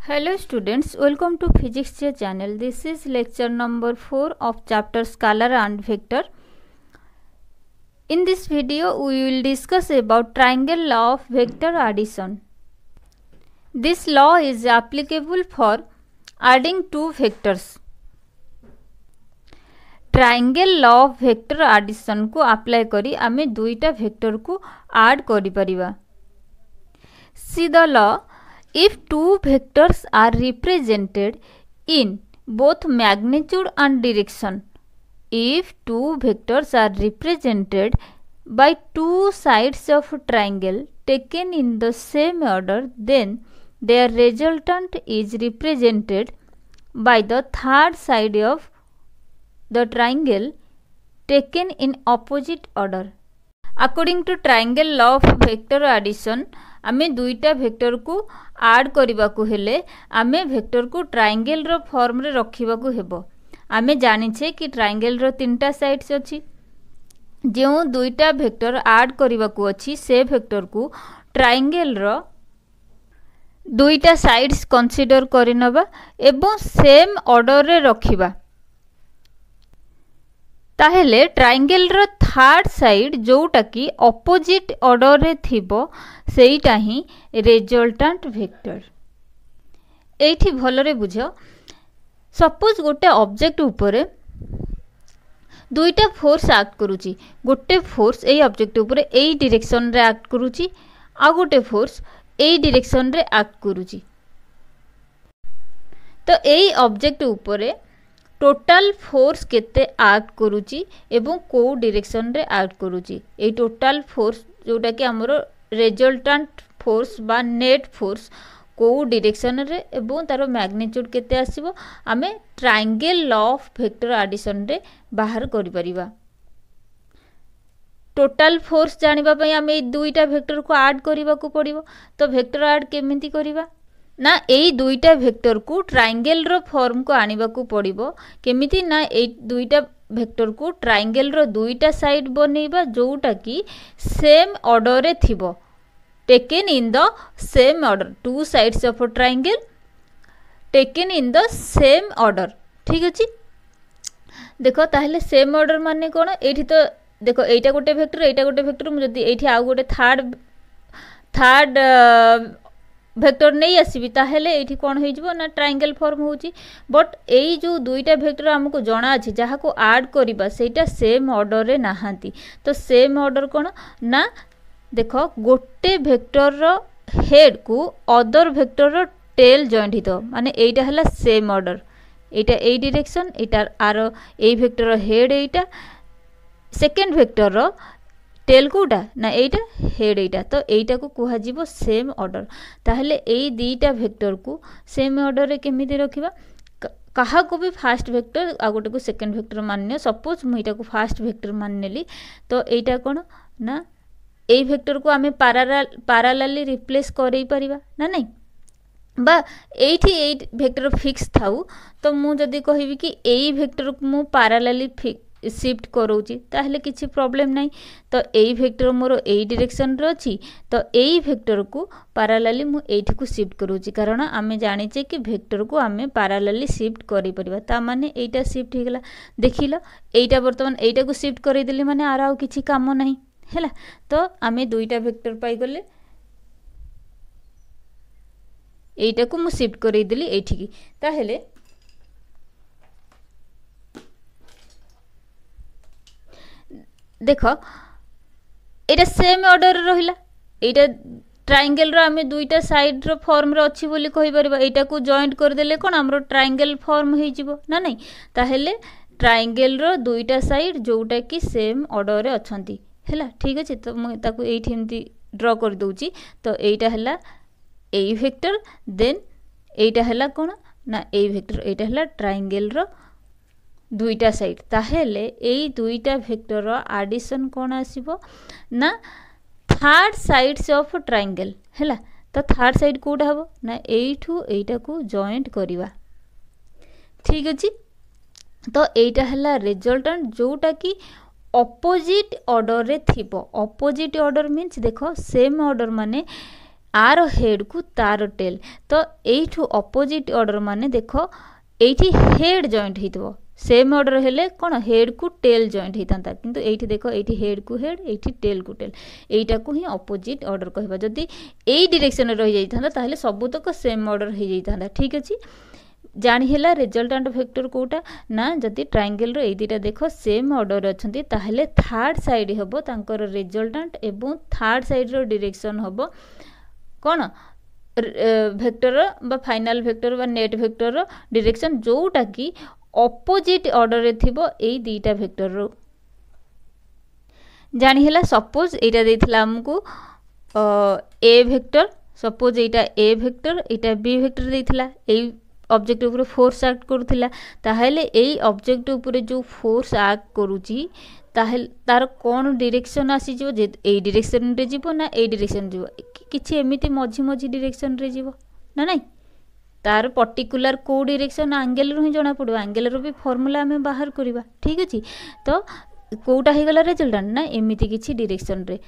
Hello students, welcome to Physics channel. This is lecture number 4 of chapter Scalar and Vector. In this video we will discuss about triangle law of vector addition. This law is applicable for adding two vectors. Triangle law of vector addition को apply करी आमे दुईटा vector को add करी परिबा. See the law. If two vectors are represented in both magnitude and direction, if two vectors are represented by two sides of a triangle taken in the same order, then their resultant is represented by the third side of the triangle taken in opposite order. According to triangle law of vector addition, आमे दुईटा vector को add करबा को हेले आमे vector को triangle रो form रे रखिबा को हेबो. आमे जानि छे कि ट्रायंगल रो तीनटा साइड्स अछि. जेउ दुईटा वेक्टर ऐड करबा को अछि से वेक्टर को ट्रायंगल रो दुईटा साइड्स कंसीडर करिनबा एवं सेम ऑर्डर रे रखिबा. ताहेले ट्रायंगल रो थर्ड साइड जोटा की ऑपोजिट ऑर्डर रे थिबो सेईटा ही रिजल्टेंट वेक्टर. एठी भलरे बुझो. सपोज गोटे ऑब्जेक्ट ऊपर दुईटा फोर्स एक्ट करूची. गोटे फोर्स एई ऑब्जेक्ट ऊपर एई डायरेक्शन रे एक्ट करूची आ गोटे फोर्स एई डायरेक्शन रे एक्ट करूची. तो एई ऑब्जेक्ट ऊपर टोटल फोर्स केते एक्ट करूची एवं को डायरेक्शन रे एक्ट करूची. एई टोटल फोर्स जोटा कि हमरो रिजल्टेंट फोर्स बा नेट फोर्स को डायरेक्शन रे एवं तारो मैग्नीट्यूड केते आसीबो आमे triangle law of vector addition रे बाहर करि परिबा. टोटल फोर्स जानिबा पई आमे ए दुईटा वेक्टर को ऐड करिबा को पड़िबो. तो वेक्टर ऐड केमिति करिबा ना एई दुईटा वेक्टर को ट्रायंगल रो फॉर्म को आनिबा को पड़िबो. केमिति ना एई दुईटा वेक्टर को ट्रायंगल रो दुईटा साइड बनेबा जोटा की सेम ऑर्डर रे थिबो. Taken in the same order. Two sides of a triangle taken in the same order. ठीक अछि. देखो ताहले सेम ऑर्डर माने कोन. एठी तो देखो एटा गोटे वेक्टर मु जदी एठी आ गोटे थर्ड वेक्टर नहीं आसीबी ताहेले एठी कोन होई जबो ना ट्रायंगल फॉर्म होची. बट एई जो दुईटा वेक्टर हमको जणा अछि जहा को ऐड करिबा सेटा सेम ऑर्डर रे नाहांती. तो सेम ऑर्डर कोन ना देखो गोटे वेक्टर रो हेड को अदर वेक्टर रो टेल जॉइंट हितो माने एटा हला सेम ऑर्डर. एटा एई डायरेक्शन एटा आरो एई वेक्टर रो हेड एटा सेकंड वेक्टर रो टेल कोटा ना एटा हेड एटा. तो एटा को कुहा जीवो सेम ऑर्डर. ताहले एई दीटा वेक्टर को सेम ऑर्डर रे केमिति रखिबा. कहा को भी फर्स्ट वेक्टर आ गोटे को सेकंड वेक्टर मानने. सपोज मु एटा को फर्स्ट वेक्टर माननेली तो एटा कोन ना एई वेक्टर को आमे पैरेलली रिप्लेस करै परिबा ना नहीं बा एठी एई वेक्टर फिक्स थाउ. तो मु जदी कहिबी कि एई वेक्टर को मु पैरेलली शिफ्ट करूची ताहले किछि प्रॉब्लम नहीं. तो एई वेक्टर मोर एई डायरेक्शन रे अछि तो एई वेक्टर को पैरेलली मु एठी को शिफ्ट करूची कारण आमे जानि छे कि वेक्टर को आमे पैरेलली शिफ्ट करि परिबा. ता माने एटा शिफ्ट हे गेला. देखिलो एटा वर्तमान एटा को शिफ्ट करि देली माने आराउ किछि काम नहीं हैला. तो आमे दुईटा वेक्टर पाई गले एटा को मु शिफ्ट करि देली एठी की. ताहेले देखो एटा सेम ऑर्डर रहिला. एटा ट्रायंगल रो आमे दुईटा साइड रो फॉर्म रो अछि बोली कहि परबा. एटा को जॉइंट कर देले कोन हमरो ट्रायंगल फॉर्म होई जिवो ना नहीं. ताहेले ट्रायंगल रो दुईटा साइड जोटा की सेम ऑर्डर रे अछंती हैला. ठीक अछि. तो मु ताको एठी एमती ड्रा कर दोउची. तो एटा हला एई वेक्टर देन एटा हला कोन ना एई वेक्टर एटा हला ट्रायंगल रो दुईटा साइड. ताहेले एई दुईटा वेक्टर रो एडिशन कोन आसीबो ना थर्ड साइड्स ऑफ ट्रायंगल हैला. तो थर्ड साइड कोडा हबो ना एइठू एटा को जॉइंट करिवा. ठीक अछि. तो एटा हला रिजल्टेंट जोटा की ऑपोजिट ऑर्डर रे थिबो. ऑपोजिट ऑर्डर मींस देखो सेम ऑर्डर माने आर हेड को तार टेल तो एठू अपोजिट ऑर्डर माने देखो एठी हेड जॉइंट हितबो सेम ऑर्डर हेले कोन हेड को टेल जॉइंट हितांता किंतु एठी देखो एठी हेड को हेड एठी टेल को टेल एटा को ही अपोजिट ऑर्डर कहबा जदी एई डायरेक्शन रहि जाइथांता ताहले सबुतक सेम ऑर्डर हे जाइथांता ठीक अछि जानि हेला रिजल्टेंट वेक्टर कोटा ना जदी ट्रायंगल रो ए दिटा देखो सेम ऑर्डर अछंती ताहले थर्ड साइड हबो तांकर रिजल्टेंट एवं थर्ड साइड रो डायरेक्शन हबो कोन वेक्टर बा फाइनल वेक्टर बा नेट वेक्टर रो डायरेक्शन जोटा की अपोजिट ऑर्डर रे थिबो एई दीटा वेक्टर रो जानि हेला सपोज एटा देथिला हमकु ए वेक्टर सपोज एटा ए वेक्टर एटा बी वेक्टर देथिला एई ऑब्जेक्ट ऊपर फोर्स एक्ट करूथिला ताहेले एई ऑब्जेक्ट ऊपर जो फोर्स एक्ट करूची ताहेले तार कोन डायरेक्शन आसी जो जे एई डायरेक्शन रे जीवो ना एई डायरेक्शन जीवो किछि एमिति मझी मझी डायरेक्शन रे जीवो ना नहीं तार पर्टिकुलर को डायरेक्शन एंगल रो ही जणा पड़ो एंगल रो भी फार्मूला हमें बाहर करबा ठीक अछि तो कोटा हे गला रिजल्टेंट ना एमिति किछि डायरेक्शन रे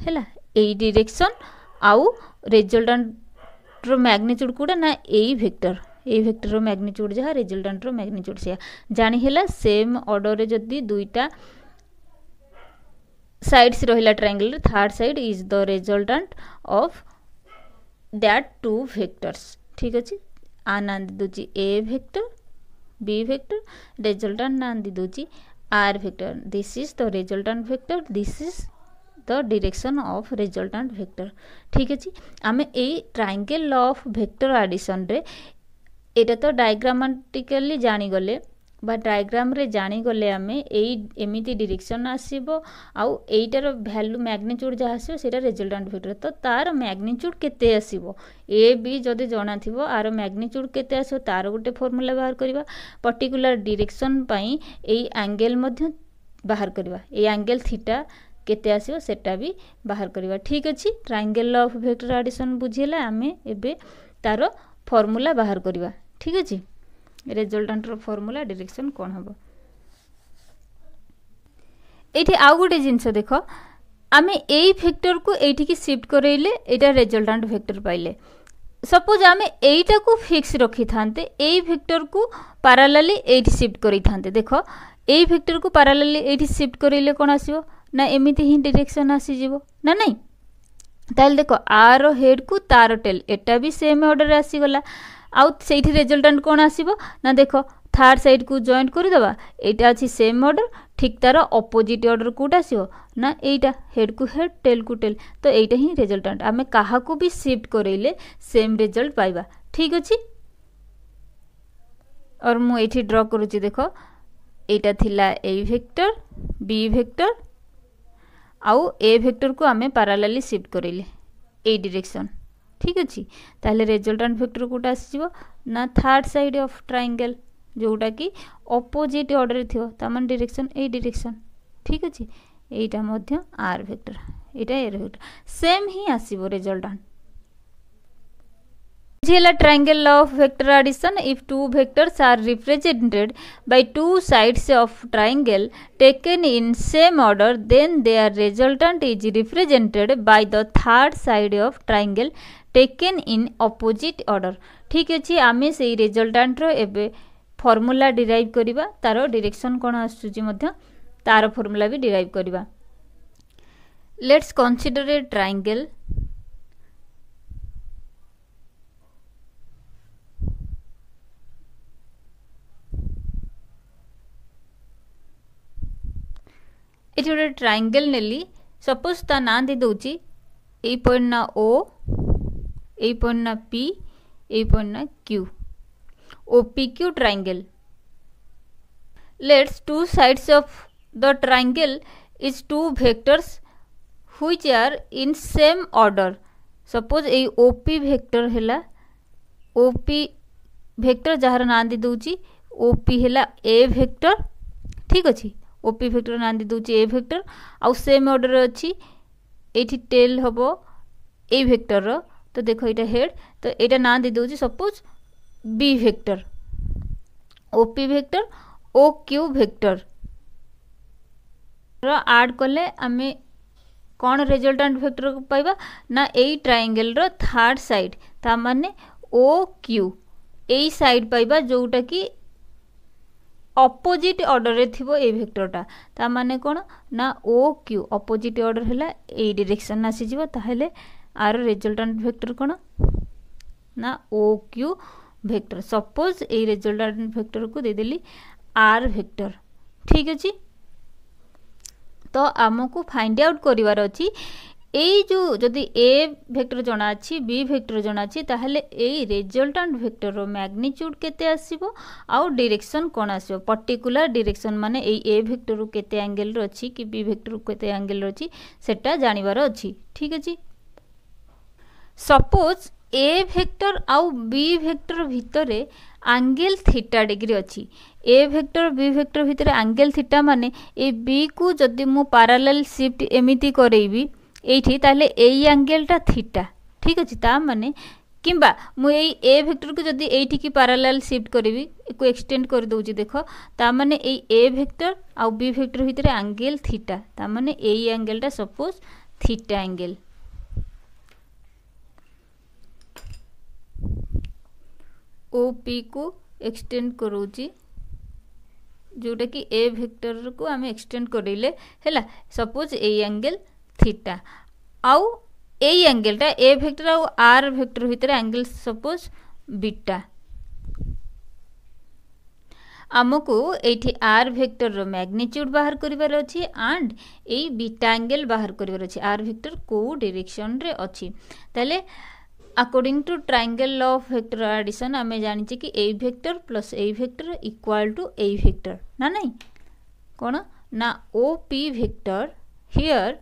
हैला एई डायरेक्शन आउ रिजल्टेंट रो मैग्नीट्यूड कोडा ना एई वेक्टर रो मैग्नीट्यूड जहा रिजल्टेंट रो मैग्नीट्यूड से जानि हेला सेम ऑर्डर रे जदी दुईटा साइड्स रहिला ट्रायंगल रे third side is the resultant of that two vectors ठीक अछि आ नांदी दोची A vector B vector resultant नांदी दोची R vector this is the resultant vector this is the direction of resultant vector ठीक अछि आमे ए triangle law of vector addition रे एटा तो डायग्रामेटिकली जानि गले बा डायग्राम रे जानि गले आमे एई एमिति डायरेक्शन आसीबो आउ एइटार वैल्यू मैग्नीट्यूड जा आसीबो सेटा रिजल्टेंट वेक्टर तो तार मैग्नीट्यूड केते आसीबो ए बी जदि जणा थिबो आर मैग्नीट्यूड केते आसीबो तार गोटे फार्मूला बाहर करबा पर्टिकुलर डायरेक्शन पई एई एंगल मध्ये बाहर करबा एई एंगल थीटा केते आसीबो सेटा भी बाहर करबा ठीक अछि triangle law of vector addition बुझिला आमे एबे तारो फार्मूला बाहर करबा ठीक अछि रिजल्टेंट रो फार्मूला डायरेक्शन कोन हबो एठी आउ गोटे जिंस देखो आमे एई वेक्टर को एठी की शिफ्ट करैले एटा रिजल्टेंट वेक्टर पाइले सपोज आमे एइटा को फिक्स रखि थांते एई वेक्टर को पैरेलली एठी शिफ्ट करै थांते देखो एई वेक्टर को पैरेलली एठी शिफ्ट करैले कोन आसीबो ना एमिति ही डायरेक्शन आसी जीवो ना नहीं ताल देखो आर हेड को तार टेल एटा भी सेम ऑर्डर आसी गला आउ सेठी रिजल्टेंट कोन आसीबो ना देखो थर्ड साइड को जॉइंट करि दबा एटा अछि सेम ऑर्डर ठीक तार अपोजिट ऑर्डर कोटा आसीबो ना एटा हेड को हेड टेल को टेल तो एटा ही रिजल्टेंट आमे काहा को भी शिफ्ट करैले सेम रिजल्ट पाइबा ठीक अछि और मु एठी ड्रा करूची देखो एटा थिला ए वेक्टर बी वेक्टर आउ ए वेक्टर को आमे पैरेलली शिफ्ट करेले ए डायरेक्शन ठीक अछि ताले रिजल्टेंट वेक्टर कोटा आसीबो ना थर्ड साइड ऑफ ट्रायंगल जोटा की अपोजिट ऑर्डर थियो तमन डायरेक्शन ए डायरेक्शन ठीक अछि एटा मध्य are vector Etah A vector same he आसीबो resultant Gela triangle law of vector addition if two vectors are represented by two sides of triangle taken in same order then their resultant is represented by the third side of triangle taken in opposite order ठीक अछि आमे सेही resultant रो एबे formula derive करिबा तारो direction कोन आसुची मध्ये तारो formula भी derive करिबा लेट्स कंसीडर ए ट्रायंगल एठी गोटे ट्रायंगल नेली सपोज ता ना दे दोची ए पॉइंट ना ओ ए पॉइंट ना पी ए पॉइंट ना Q O P Q triangle let's two sides of the triangle is two vectors which are in same order suppose A O P vector हैला ओ पी वेक्टर जहार ना दे दोची O P हैला ए vector ठीक अछि OP vector ना दे दोची A vector आउ सेम ऑर्डर अछि एठी टेल हबो ए वेक्टर रो तो देखो एटा हेड तो एटा ना दे दोची suppose B vector OP vector O Q vector रो ऐड करले हमें कौन रिजल्टेंट वेक्टर को पाइबा ना एई ट्रायंगल रो थर्ड साइड ता माने ओ क्यू एई साइड पाइबा जोटा कि अपोजिट ऑर्डर रे थिबो ए वेक्टरटा ता माने कोन ना ओ क्यू अपोजिट ऑर्डर हैला ए डायरेक्शन आसी जिवो ताहेले आर रिजल्टेंट वेक्टर कोन ना ओ क्यू वेक्टर सपोज ए रिजल्टेंट वेक्टर को दे देली आर वेक्टर ठीक अछि तो आमको फाइंड आउट करिवार अछि एई जो जदि ए वेक्टर जणा अछि बी वेक्टर जणा अछि ताहेले एई रिजल्टेंट वेक्टर रो मैग्नीट्यूड केते आसीबो आउ डायरेक्शन कोन आसीबो पर्टिकुलर डायरेक्शन माने एई ए वेक्टर रो केते एंगल रो अछि कि बी वेक्टर रो केते एंगल रो अछि सेटा जानिबार अछि ठीक अछि सपोज ए वेक्टर आउ बी वेक्टर भितरे एंगल थीटा डिग्री अछि ए वेक्टर बी वेक्टर भितरे एंगल थीटा माने ए बी को जदि मु पैरेलल शिफ्ट एमिति करेबी एठी ताले एई एंगलटा थीटा ठीक अछि ता माने किंबा मु एई ए वेक्टर को जदि एठी की पैरेलल शिफ्ट करेबी को एक्सटेंड कर दोउची देखो ता माने एई ए वेक्टर आ बी वेक्टर भितरे एंगल थीटा ता माने एई एंगलटा सपोज थीटा एंगल ओपी को एक्सटेंड करूची जोटा कि ए वेक्टर को आम एक्सटेंड करेले हैला सपोज ए एंगल थीटा आउ ए एंगलटा ए वेक्टर आउ आर वेक्टर भितर एंगल सपोज बीटा आमको एठी आर वेक्टर रो मैग्नीट्यूड बाहर करिवार अछि एंड ए बीटा एंगल बाहर करिवार अछि आर वेक्टर को डायरेक्शन रे अछि ताले according to triangle law of vector addition आमे जानि छी कि A vector plus A vector equal to A vector ना नहीं कोन ना O P vector here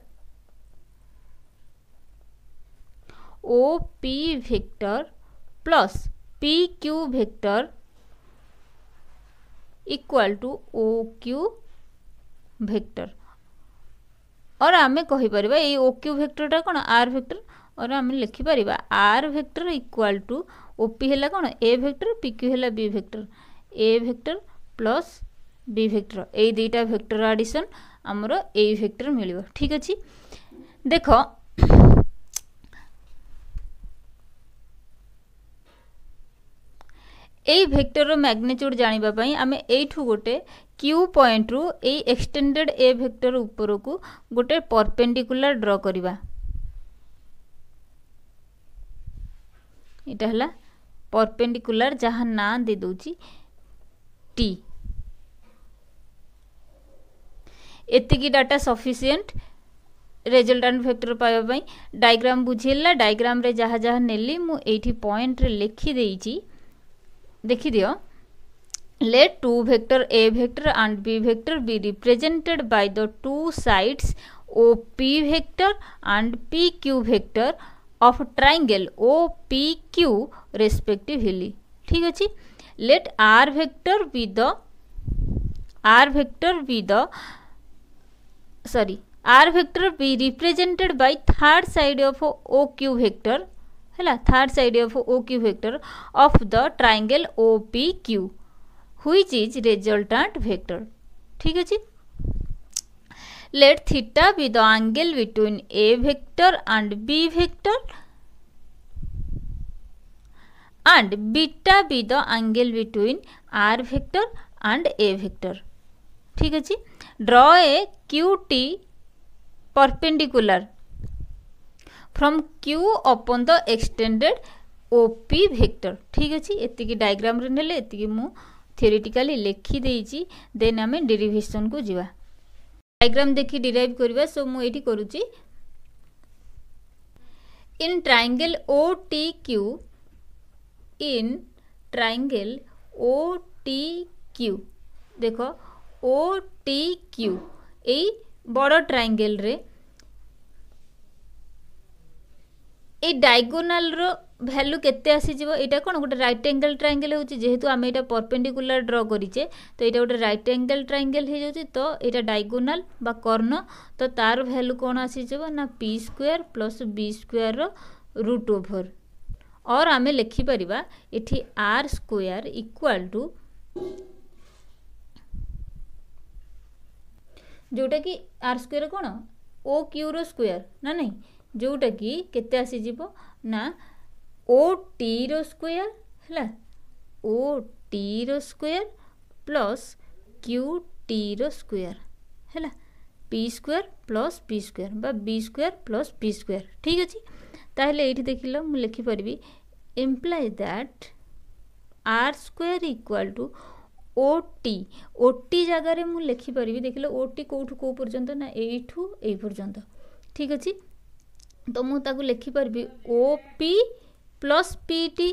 O P vector plus P Q vector equal to O Q vector और आमे कहि परिबा ए ओ क्यू वेक्टरटा कोन आर वेक्टर और आम लिखि परिबा R vector equal to OP हैला कोन ए वेक्टर पीक्यू हैला B vector A vector plus B vector ए दुईटा वेक्टर एडिशन हमरो ए वेक्टर मिलिबो ठीक अछि देखो ए वेक्टर रो मैग्नीट्यूड जानिबा पई आमे एठू गोटे क्यू पॉइंट रु ए एक्सटेंडेड ए वेक्टर ऊपर को गोटे परपेंडिकुलर ड्रा करिबा इटा हला परपेंडिकुलर जहां ना दे दोची टी एतिकी डाटा सफिशिएंट रिजल्टेंट वेक्टर पाइबा पई डायग्राम बुझिला डायग्राम रे जहां जहां नेली मु एठी पॉइंट रे लिखि देइची देखि दियो let two vector a vector and b vector be represented by the two sides OP vector and PQ vector of triangle OPQ respectively ठीक अछि let r vector be represented by third side of OQ vector हैला third side of OQ vector of the triangle OPQ which is resultant vector ठीक अछि let theta be the angle between a vector and b vector and beta be the angle between r vector and a vector ठीक अछि draw a qt perpendicular from q upon the extended OP vector ठीक अछि एति की diagram रे नेले एति की मु थियोरेटिकली लिखि देइची देन हमें डेरिवेशन को जीवा डायग्राम देखि डिराइव करबा सो मु एठी करूची इन ट्रायंगल OTQ देखो OTQ ए बड़ ट्रायंगल रे ए डायगोनल रो वैल्यू केते आसी जीवो एटा कोन गोटे राइट एंगल ट्रायंगल होची जेहेतु आमे एटा परपेंडिकुलर ड्रा करिचे तो एटा गोटे राइट एंगल ट्रायंगल हे जाउची तो एटा डायगोनल बा कर्ण तो तार वैल्यू कोन आसी जीवो ना p square plus b square रो रूट ओवर और आमे लिखि परिबा एठी r स्क्वायर इक्वल टू जोटा कि r स्क्वायर कोन ओ क्यू रो स्क्वायर ना नहीं, जोटा कि केते आसी जीवो ना ओ टी रो स्क्वायर हैला, ओ टी रो स्क्वायर प्लस क्यू टी रो स्क्वायर हैला, P square plus P square बा B square plus P square. ठीक अच्छे, ताहले एठी देखिलो मु लिखि परबी imply that are square equal to O T जगार मुझे लिखिपरि देख लो ओ टी कौटू कौ पर्यंत ना एठू ए पर्यंत। ठीक अच्छे, तो मुझे लिखिपरि O P plus P T,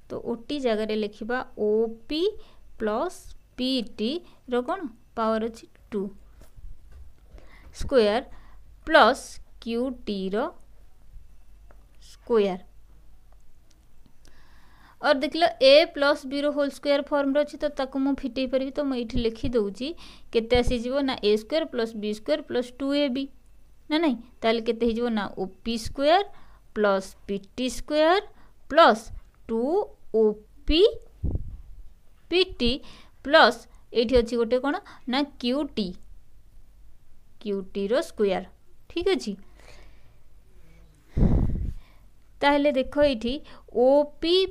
तो ओ टी जगार लिखा O P plus P T रो कौन पावर अच्छी 2 स्क्वायर प्लस क्यू टी रो स्क्वायर। और देख लो ए प्लस बी रो होल स्क्वायर फॉर्म रो अछि, तो ताको मु फिटै परबी, तो मैं इठी लिखि दउची केते आसी जीवो ना ए square plus B square plus 2ab ना नहीं, ताले केते hi जीवो ना OP square plus PT square plus 2op PT plus एठी अछि गोटे कोन ना क्यूटी रो स्क्वायर। ठीक अछि, ताहले देखो एठी ओपी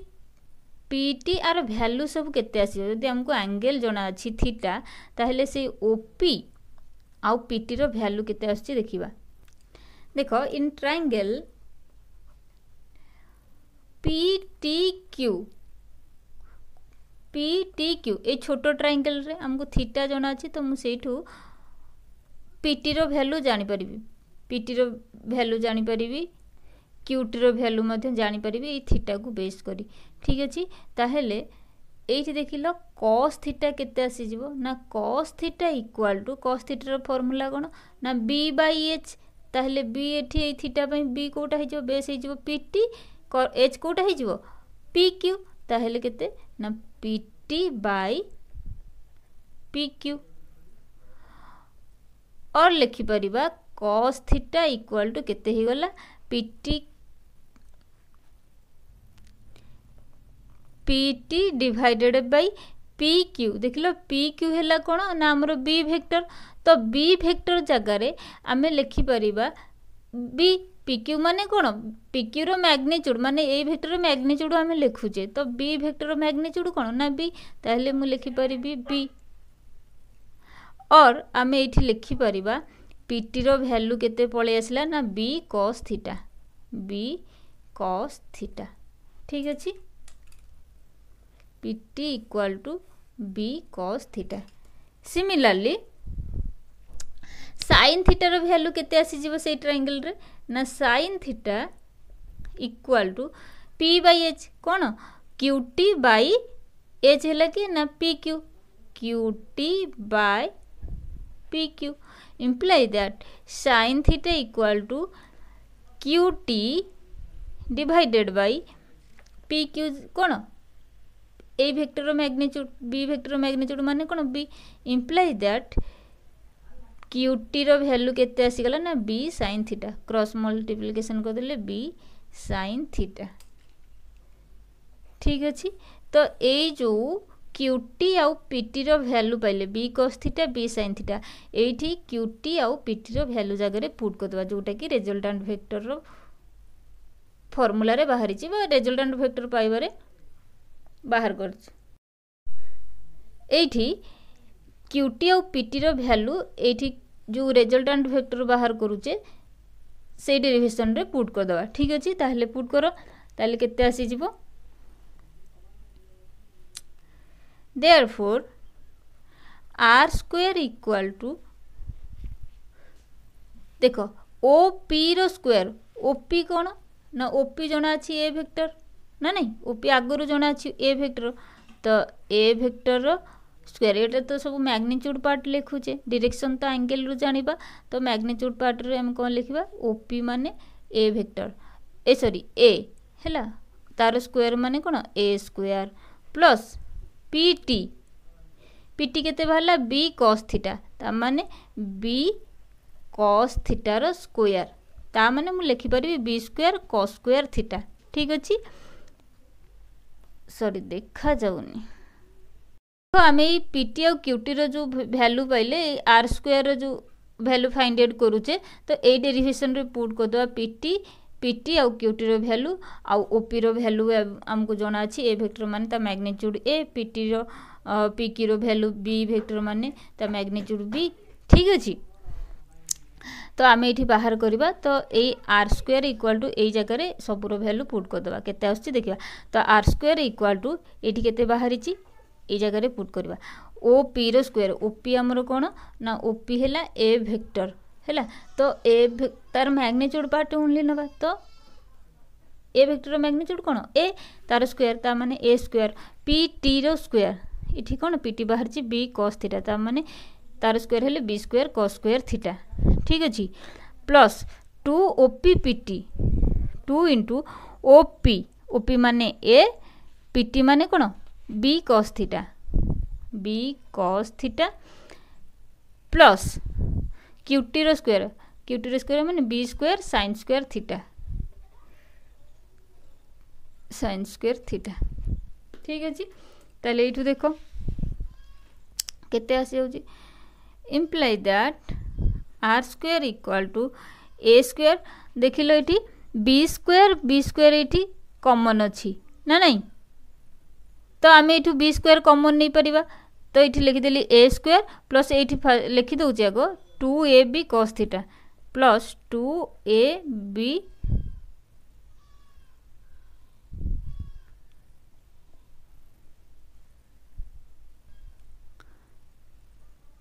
पीटी आर वैल्यू सब केते आसी, जदि हमको एंगल जना अछि थीटा, ताहले से ओपी आउ पीटी रो वैल्यू केते आसी देखिबा। देखो इन ट्रायंगल पीटीक्यू ए छोटो ट्रायंगल रे हमको थीटा जना अछि, तो मु सेठू पीटी रो वैल्यू जानि परिबी, पीटी रो वैल्यू जानि परिबी, क्यूटी रो वैल्यू मध्य जानि परिबी ए थीटा को बेस करी। ठीक अछि, ताहेले एठी देखिलो cos थीटा केते आसी जीवो ना cos theta equal to cos theta रो फार्मूला कोन ना b बाय h, ताहेले b एठी ए थीटा पई b कोटा हे जो बेस हे जो पीटी, h कोटा हे जो pq, ताहेले केते ना pt बाय pq। और लिखि परिबा cos थीटा इक्वल टू केते हे गला pt डिवाइडेड बाय pq। देख लो pq हैला कोन ना हमरो b वेक्टर, तो b वेक्टर जगह रे आमे लिखि परिबा b, pq माने कोन pq रो मैग्नीट्यूड माने ए वेक्टर रो मैग्नीट्यूड आमे लिखुचे, तो b वेक्टर रो मैग्नीट्यूड कोन ना b, ताहले मु लिखि परिबी b। और आमे एठी लिखि परिबा pt रो वैल्यू केते पळे आसला ना b cos थीटा। ठीक अछि, pt equal to b cos theta. Similarly sin theta रो वैल्यू केते आसी जीवो से ट्रायंगल रे ना sin theta equal to p by h कोन qt बाय h हैला कि ना pq, qt by pq imply that sin theta equal to qt divided by pq कोन a vector magnitude b vector magnitude माने कोन b, imply that qt रो value केते आसी गला ना b sin theta, cross multiplication कर देले b sin थीटा। ठीक अछि, तो ए जो क्यूटी आउ पीटी रो वैल्यू पाइले b cos theta b sin theta, एठी क्यूटी आउ पीटी रो वैल्यू जगह रे पुट कर दबा, जोटा कि रिजल्टेंट वेक्टर रो फार्मूला रे बाहरी छि बा रिजल्टेंट वेक्टर पाइबारे बाहर करछ। एठी क्यूटी आउ पीटी रो वैल्यू एठी जो रिजल्टेंट वेक्टर बाहर करूचे से डेरिवेशन रे पुट कर दबा। ठीक अछि, ताहले पुट करो, ताहले केते आसी जिवो therefore r square equal to देखो op रो स्क्वायर, op कोन ना op जना अछि a वेक्टर ना नहीं, op आगरु जना अछि a वेक्टर, तो a वेक्टर रो स्क्वायर एटा तो सब मैग्नीट्यूड पार्ट लिखुचे, डायरेक्शन तो एंगल रु जानिबा, तो मैग्नीट्यूड पार्ट रे हम कोन लिखबा op माने a vector A sorry a हैला, तार स्क्वायर माने कोन a स्क्वायर प्लस पीटी केते बाहला b cos थीटा, ता माने b cos थीटा रो स्क्वायर, ता माने मु लिखि परबी b square cos square theta. ठीक अछि, सॉरी देखा जाउनी, तो आमे पीटी और क्यूटी रो जो वैल्यू पाइले r स्क्वायर रो जो वैल्यू फाइंड आउट करूचे तो ए डेरिवेशन रे पुट कर दवा पीटी पीटी आउ क्यूटी रो वैल्यू आउ ओपी रो वैल्यू हमको जना अछि ए वेक्टर माने ता मैग्नीट्यूड ए पीटी रो पीकी रो वैल्यू बी वेक्टर माने ता मैग्नीट्यूड बी ठीक अछि। तो आम ये बाहर करवा तो ये आर स्क्वायर इक्वाल टू यही जगह सबूर वैल्यू पुट करदे केते आसुची देखिबा तो आर स्क्वायर इक्वाल टू ये केते बाहरी ये जगह पुट करवा ओ पी रो स्क्वायर ओपी आमर कौन ना ओपी है ए वेक्टर है तो ए तार मैग्नीट्यूड पार्ट ओनली नवा तो ए वेक्टर मैग्नीट्यूड कौन ए तार स्क्वायर ता माने ए स्क्वायर पी टी रो स्क्वायर इठी कौन पी टी बाहर बी कॉस थीटा ता माने तार स्क्वायर हेले b square cos square theta ठीक अच्छे plus 2 OP PT 2 into OP OP माने ए पीटी माने कौन b cos theta plus QT रो स्क्वायर माने b square sine square theta ठीक अच्छे ताले ये देखो केते आसी होची imply that are square equal to A square देख लो ये बी स्क्वायर ये कॉमन अच्छी ना नहीं तो आम ये बी स्क्वायर कॉमन नहीं पारिबा तो ये लिखिदेली ए स्क्वायर प्लस ये लिखि दउछि आगो 2ab cos theta plus 2ab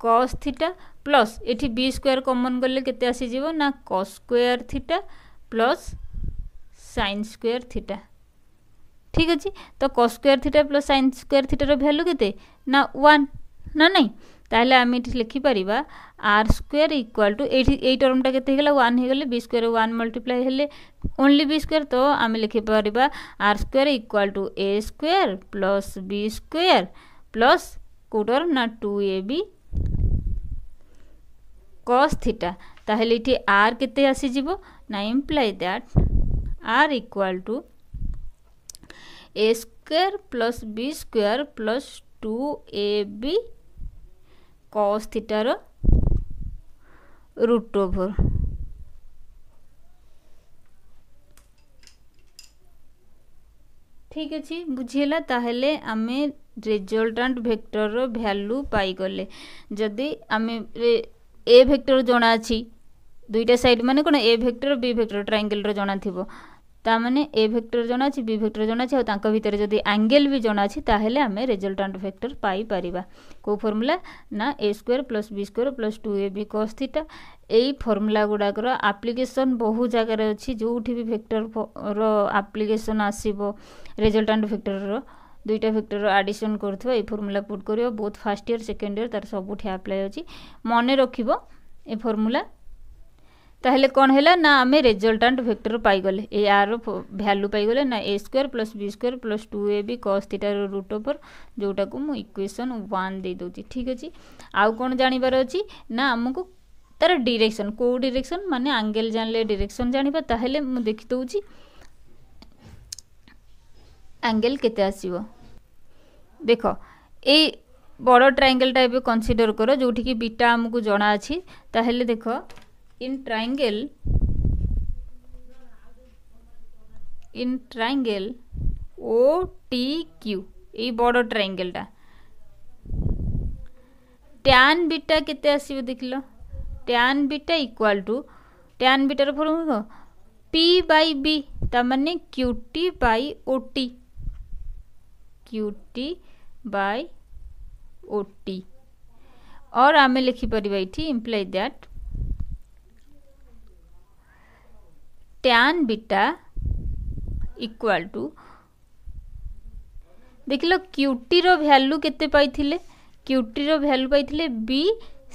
cos theta plus ये बी स्क्वायर कॉमन गले केते आसी जीवो ना cos square theta plus sin square theta ठीक अच्छे तो cos square theta plus sin square theta रो वैल्यू केते ना 1 ना नहीं ताहले आम ये लिखि परिबा आर स्क्वायर इक्वल टू ए टर्मटा केते हेला 1 हे गले बी स्क्वायर 1 मल्टीप्लाई हेले ओनली बी स्क्वायर तो आम लिखि परिबा r square equal to A square plus B square plus कोटर ना 2ab cos थीटा ताहले इठी आर केते आसी जीवो ना imply that R equal to A square plus B square plus 2ab cos theta रो रूट ओवर ठीक अच्छे बुझीला ताहले आमे रिजल्टेंट वेक्टर रो वैल्यू पाई गले जदि आमे ए वेक्टर जना अछि दुईटा साइड माने कोन A vector B vector triangle रो जना थिबो ता माने ए वेक्टर जना अछि बी वेक्टर जना अछि आ तांका भीतर जदि एंगल भी जना अछि ताहेले आमे रिजल्टेंट वेक्टर पाई परिबा को फार्मूला ना ए square plus B square plus 2ab cos theta एई फार्मूला गुडा कर एप्लीकेशन बहु जगह रे अछि जोठी भी वेक्टर रो एप्लीकेशन आसीबो रिजल्टेंट वेक्टर रो दुईटा वेक्टर रो एडिशन करथबो ए फार्मूला पुट करियो both first year second year तार सबुठी अप्लाई अछि मने रखिबो ए फार्मूला ताहले कौन है ना आम रिजल्टेंट वेक्टर पाई गले ए आर वैल्यू पाई गले ना ए square plus B square plus 2ab cos theta रो रूट ओवर जोटा को मु इक्वेशन 1 दे दोची ठीक अछि आउ कोन जानिबार अछि ना हमको तार डायरेक्शन को डायरेक्शन माने एंगल जानले डायरेक्शन जानिबा ताहले मु देखि दोची एंगल केते आसीबो देखो ए बड़ ट्रायंगल टाइप कंसीडर करो जोठी कि बीटा हमको जना अछि ताहले देखो in triangle OTQ ये बड़ ट्रायंगल टा tan बीटा केते आसीबो देखलो tan beta equal to tan beta रो फॉर्मूला P बाय B ता माने QT बाय OT और आमे लिखि परिबा इठी imply that tan beta equal to देख लो क्यूटी रो वैल्यू केते पाइथिले क्यूटी रो वैल्यू पाइथिले b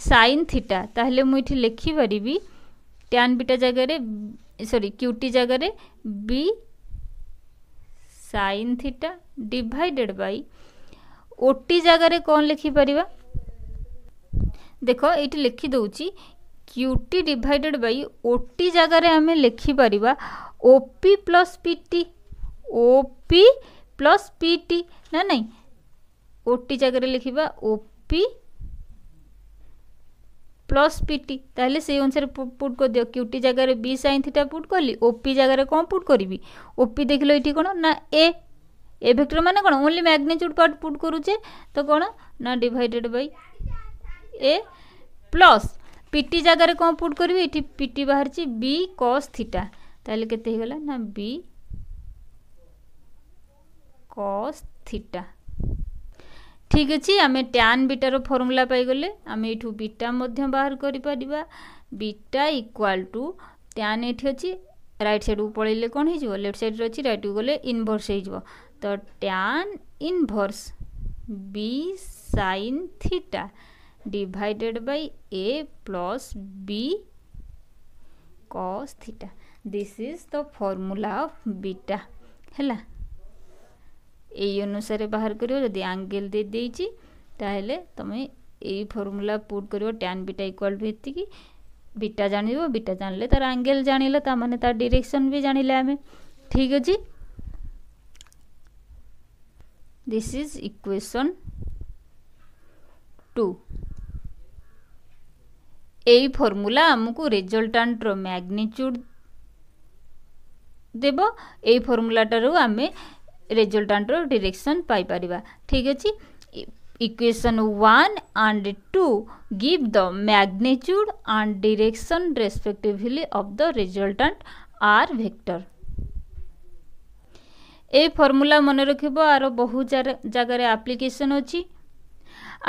sin थीटा ताहले मु इठी लिखि परिबी tan बीटा जगह रे सॉरी क्यूटी जगह रे b sin theta divided bye OT जगह रे कोन लिखि परिबा देखो इठी लिखि दउची क्यूटी डिवाइडेड बाई ओटी जगह रे हमें लिखि परिबा ओपी प्लस पीटी ना नहीं ओटी जगह रे लिखिबा ओपी प्लस पीटी ताहले से अनुसार पुट कर दियो क्यूटी जगह बी साइन थीटा पुट कली ओपी जगह कौन पुट करी ओपी देख लो ये कौन ना ए वेक्टर माने कौन ओनली मैग्नीट्यूड पार्ट पुट करूचे तो कौन ना divided by A plus PT जगह कौन पुट करी ये पीटी बाहर बी कॉस थीटा ताहले केते गला ना बी कॉस थीटा ठीक अच्छे आम टैन बीटार फर्मूला पाईगले आम यू बीटा बाहर कर बीटा इक्वाल टू टैन ये अच्छी राइट साइड को पलैले कौन हो लेफ्ट साइड अच्छी राइट को गले इनवर्स हो तो tan inverse B sine theta divided by A plus B cos theta this is the formula of beta है यही अनुसार बाहर करियो जदि एंगल दे देइची ताहले तमे एई फॉर्मूला पुट करियो टैन बीटा इक्वल टू एतिकी बीटा जानिबो बीटा जानले तार एंगल जानिले ता माने तार डायरेक्शन भी जानिले आमे ठीक अछि दिस इज इक्वेशन 2 एई फॉर्मूला हमकु रिजल्टेंट रो मैग्नीट्यूड देबो एई फॉर्मूला टारो आमे रिजल्टेंट रो डायरेक्शन पाई परिबा ठीक अछि equation 1 and 2 give the magnitude and direction respectively of the resultant r vector a formula मन रखिबो आरो बहुत जगह एप्लीकेशन अछि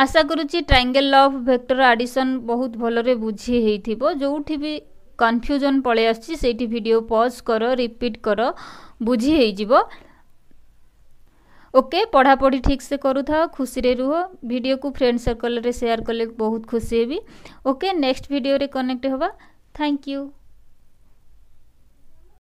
आशा करूची ट्रायंगल ऑफ वेक्टर एडिशन बहुत भलरे बुझी हेइथिबो जोठी भी कंफ्यूजन पळे आछि सेठी वीडियो पॉज करो रिपीट करो बुझी हेइजिबो ओके पढ़ा पढ़ी ठीक से करू था खुशी रे रुहो वीडियो को फ्रेंड सर्कल रे शेयर कले बहुत खुशी हेबी ओके नेक्स्ट वीडियो रे कनेक्ट होबा थैंक यू।